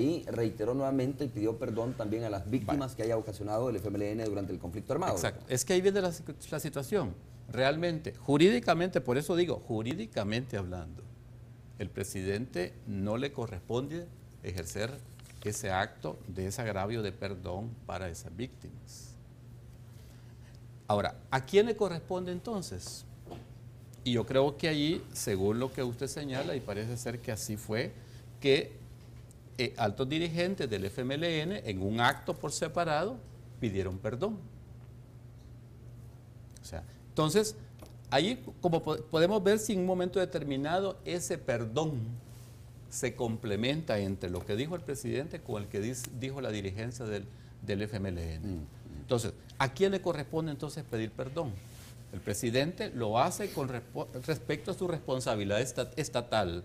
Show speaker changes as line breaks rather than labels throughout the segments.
Y reiteró nuevamente y pidió perdón también a las víctimas que haya ocasionado el FMLN durante el conflicto armado.
Exacto. Es que ahí viene la situación. Realmente, jurídicamente, por eso digo, jurídicamente hablando, el presidente no le corresponde ejercer ese acto de ese agravio de perdón para esas víctimas. Ahora, ¿a quién le corresponde entonces? Y yo creo que allí, según lo que usted señala, y parece ser que así fue, que altos dirigentes del FMLN en un acto por separado pidieron perdón. O sea, entonces, ahí como podemos ver si en un momento determinado ese perdón se complementa entre lo que dijo el presidente con el que dijo la dirigencia del FMLN. Entonces, ¿a quién le corresponde entonces pedir perdón? El presidente lo hace con respecto a su responsabilidad estatal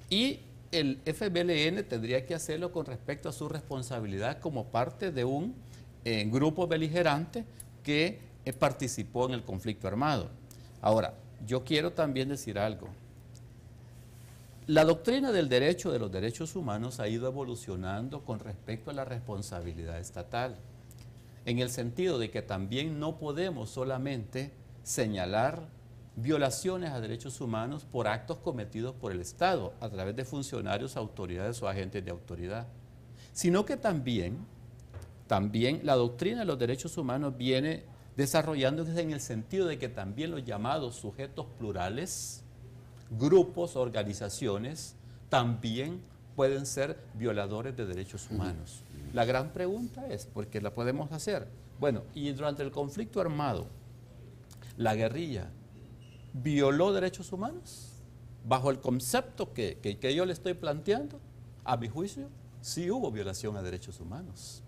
y el FMLN tendría que hacerlo con respecto a su responsabilidad como parte de un grupo beligerante que participó en el conflicto armado. Ahora, yo quiero también decir algo. La doctrina del derecho de los derechos humanos ha ido evolucionando con respecto a la responsabilidad estatal, en el sentido de que también no podemos solamente señalar violaciones a derechos humanos por actos cometidos por el Estado a través de funcionarios, autoridades o agentes de autoridad, sino que también la doctrina de los derechos humanos viene desarrollándose en el sentido de que también los llamados sujetos plurales, grupos, organizaciones, también pueden ser violadores de derechos humanos. La gran pregunta es, porque la podemos hacer, bueno, y durante el conflicto armado, la guerrilla violó derechos humanos, bajo el concepto que yo le estoy planteando, a mi juicio, sí hubo violación a derechos humanos.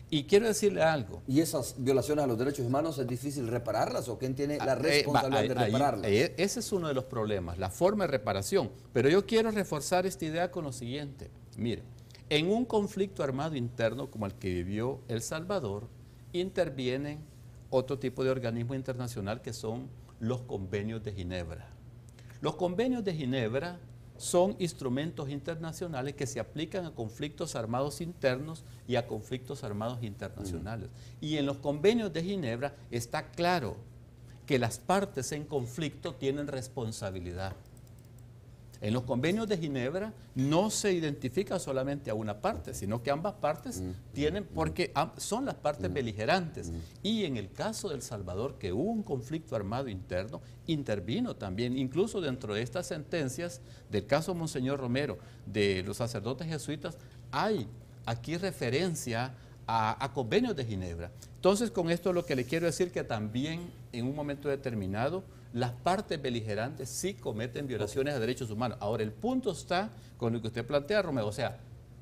Y quiero decirle algo.
¿Y esas violaciones a los derechos humanos es difícil repararlas o quién tiene la responsabilidad de repararlas?
Ese es uno de los problemas, la forma de reparación. Pero yo quiero reforzar esta idea con lo siguiente. Mire, en un conflicto armado interno como el que vivió El Salvador, intervienen otro tipo de organismo internacional que son los convenios de Ginebra. Los convenios de Ginebra son instrumentos internacionales que se aplican a conflictos armados internos y a conflictos armados internacionales. Y en los convenios de Ginebra está claro que las partes en conflicto tienen responsabilidad. En los convenios de Ginebra no se identifica solamente a una parte, sino que ambas partes tienen, porque son las partes beligerantes. Y en el caso de El Salvador, que hubo un conflicto armado interno, intervino también, incluso dentro de estas sentencias del caso Monseñor Romero, de los sacerdotes jesuitas, hay aquí referencia a convenios de Ginebra. Entonces, con esto lo que le quiero decir que también en un momento determinado las partes beligerantes sí cometen violaciones a derechos humanos. Ahora, el punto está con lo que usted plantea, Romeo, o sea,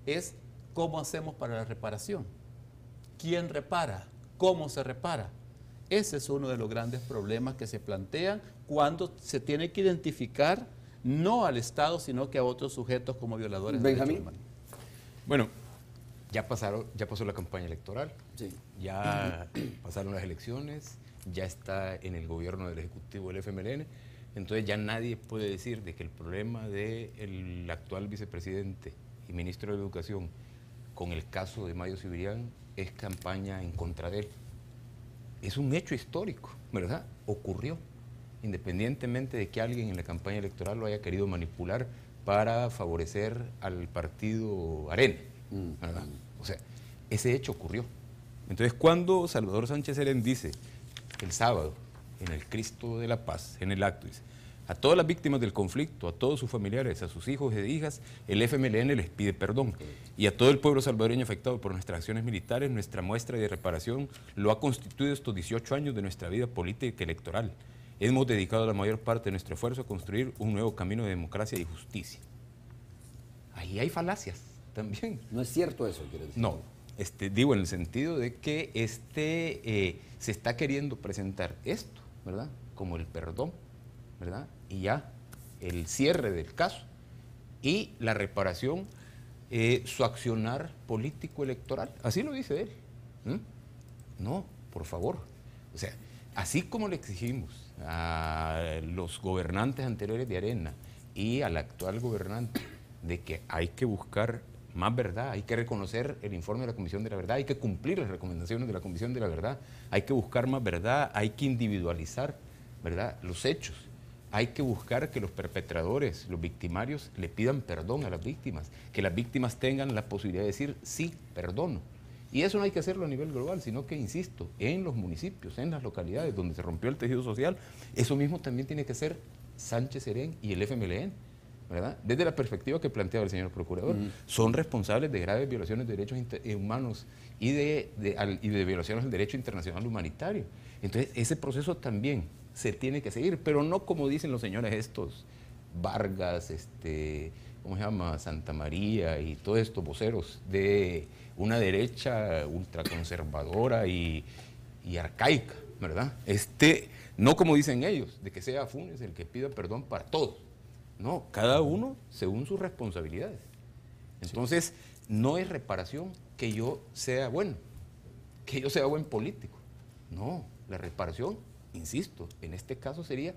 es cómo hacemos para la reparación. ¿Quién repara? ¿Cómo se repara? Ese es uno de los grandes problemas que se plantean cuando se tiene que identificar no al Estado, sino que a otros sujetos como violadores de derechos humanos.
Bueno, ya pasó la campaña electoral,
sí.
Ya pasaron las elecciones, ya está en el gobierno del Ejecutivo del FMLN, entonces ya nadie puede decir de que el problema del actual vicepresidente y ministro de Educación con el caso de Mayo Cibirián es campaña en contra de él. Es un hecho histórico, ¿verdad? Ocurrió, independientemente de que alguien en la campaña electoral lo haya querido manipular para favorecer al partido Arena, ¿verdad? O sea, ese hecho ocurrió. Entonces, cuando Salvador Sánchez Serén dice el sábado, en el Cristo de la Paz, en el acto, dice, a todas las víctimas del conflicto, a todos sus familiares, a sus hijos e hijas, el FMLN les pide perdón. Y a todo el pueblo salvadoreño afectado por nuestras acciones militares, nuestra muestra de reparación lo ha constituido estos 18 años de nuestra vida política y electoral. Hemos dedicado la mayor parte de nuestro esfuerzo a construir un nuevo camino de democracia y justicia. Ahí hay falacias también.
No es cierto eso, quiere decir.
No. Digo, en el sentido de que se está queriendo presentar esto, ¿verdad? Como el perdón, ¿verdad? Y ya, el cierre del caso y la reparación, su accionar político-electoral. Así lo dice él. No, por favor. O sea, así como le exigimos a los gobernantes anteriores de Arena y al actual gobernante de que hay que buscar más verdad, hay que reconocer el informe de la Comisión de la Verdad, hay que cumplir las recomendaciones de la Comisión de la Verdad, hay que buscar más verdad, hay que individualizar, ¿verdad?, los hechos. Hay que buscar que los perpetradores, los victimarios, le pidan perdón a las víctimas, que las víctimas tengan la posibilidad de decir, sí, perdono. Y eso no hay que hacerlo a nivel global, sino que, insisto, en los municipios, en las localidades donde se rompió el tejido social, eso mismo también tiene que ser Sánchez Serén y el FMLN, ¿verdad? Desde la perspectiva que planteaba el señor procurador, son responsables de graves violaciones de derechos humanos y de violaciones del derecho internacional humanitario. Entonces, ese proceso también se tiene que seguir, pero no como dicen los señores estos, Vargas, ¿cómo se llama?, Santa María y todos estos voceros de una derecha ultraconservadora y arcaica, ¿verdad? No como dicen ellos, de que sea Funes el que pida perdón para todos. No, cada uno según sus responsabilidades. Entonces, no es reparación que yo sea bueno, que yo sea buen político. No, la reparación, insisto, en este caso sería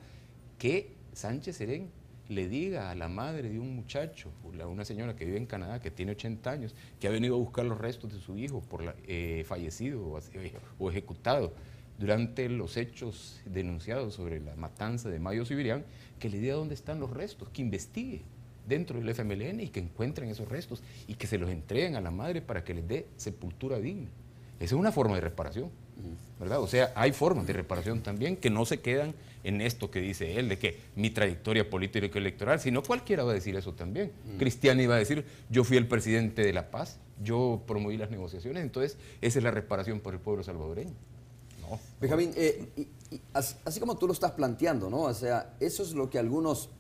que Sánchez Serén le diga a la madre de un muchacho, una señora que vive en Canadá, que tiene 80 años, que ha venido a buscar los restos de su hijo fallecido o ejecutado durante los hechos denunciados sobre la matanza de Mayo Cibirián, que le diga dónde están los restos, que investigue dentro del FMLN y que encuentren esos restos y que se los entreguen a la madre para que les dé sepultura digna. Esa es una forma de reparación, ¿verdad? O sea, hay formas de reparación también que no se quedan en esto que dice él, de que mi trayectoria política y electoral, sino cualquiera va a decir eso también. Cristiani va a decir, yo fui el presidente de la paz, yo promoví las negociaciones, entonces esa es la reparación por el pueblo salvadoreño. No.
Benjamín, así como tú lo estás planteando, ¿no? O sea, eso es lo que algunos